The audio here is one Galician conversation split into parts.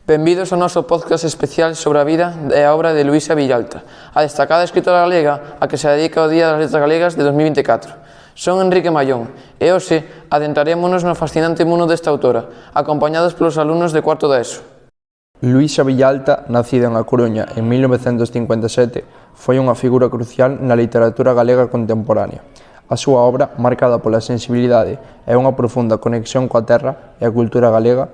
Benvidos ao noso podcast especial sobre a vida e a obra de Luísa Villalta, a destacada escritora galega a que se dedica ao Día das Letras Galegas de 2024. Son Enrique Mallón e hoxe adentrarémonos no fascinante mundo desta autora, acompañados polos alumnos de cuarto da ESO. Luísa Villalta, nacida en A Coruña en 1957, foi unha figura crucial na literatura galega contemporánea. A súa obra, marcada pola sensibilidade e unha profunda conexión coa terra e a cultura galega,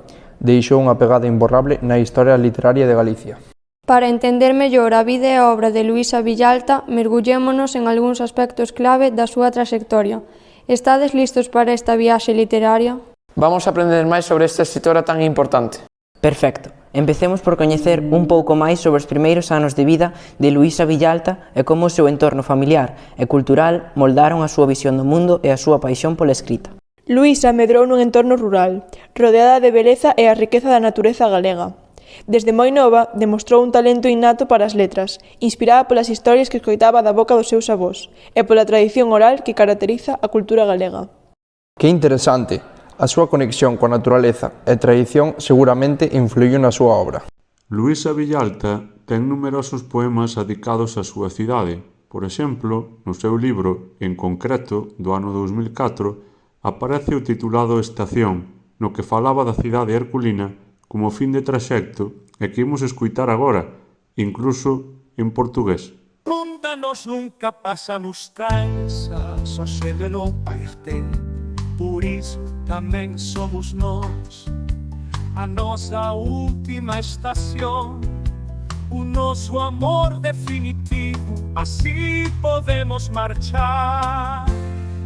deixou unha pegada imborrable na historia literaria de Galicia. Para entender mellor a vida e a obra de Luísa Villalta, mergullémonos en algúns aspectos clave da súa traxectoria. Estades listos para esta viaxe literaria? Vamos a aprender máis sobre esta escritora tan importante. Perfecto. Empecemos por coñecer un pouco máis sobre os primeiros anos de vida de Luísa Villalta e como o seu entorno familiar e cultural moldaron a súa visión do mundo e a súa paixón pola escrita. Luísa medrou nun entorno rural, rodeada de beleza e a riqueza da natureza galega. Desde moi nova, demostrou un talento innato para as letras, inspirada polas historias que escoitaba da boca dos seus avós e pola tradición oral que caracteriza a cultura galega. Que interesante! A súa conexión coa naturaleza e tradición seguramente influíu na súa obra. Luísa Villalta ten numerosos poemas dedicados á súa cidade. Por exemplo, no seu libro, en concreto, do ano 2004, aparece o titulado Estación, no que falaba da cidade herculina como fin de traxecto e que imos escoitar agora, incluso en portugués. Ronda-nos nunca pasa nos cansa, só chega no parte, por iso tamén somos nós, a nosa última estación, o noso amor definitivo, así podemos marchar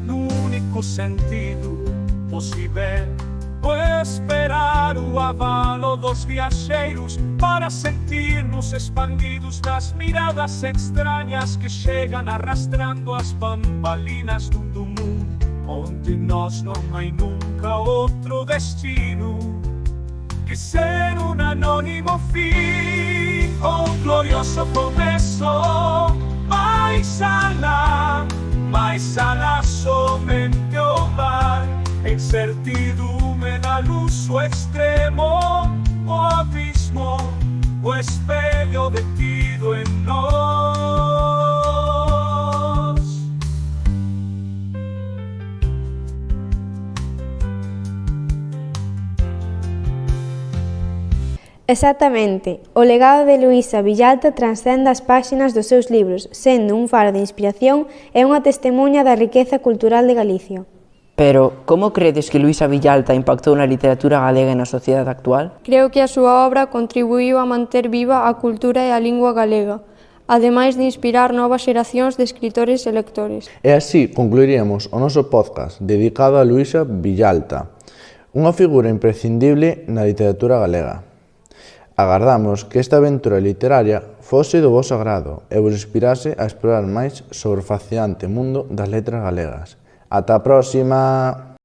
no único sentido possível, o esperar o avalo dos viaxeiros para sentirnos expandidos nas miradas extrañas que chegan arrastrando as bambalinas do mundo, onde nós non hai nunca outro destino que ser un anónimo fin, un glorioso começo, mais alá somente o mar, incertidume na luz o extremo, o abismo, o espelho detido en nós. Exactamente, o legado de Luísa Villalta transcende as páxinas dos seus libros, sendo un faro de inspiración e unha testemuña da riqueza cultural de Galicia. Pero, como credes que Luísa Villalta impactou na literatura galega e na sociedade actual? Creo que a súa obra contribuíu a manter viva a cultura e a lingua galega, ademais de inspirar novas xeracións de escritores e lectores. E así concluiremos o noso podcast dedicado a Luísa Villalta, unha figura imprescindible na literatura galega. Agardamos que esta aventura literaria fose do voso agrado e vos inspirase a explorar máis sobre o fascinante mundo das letras galegas. Ata a próxima!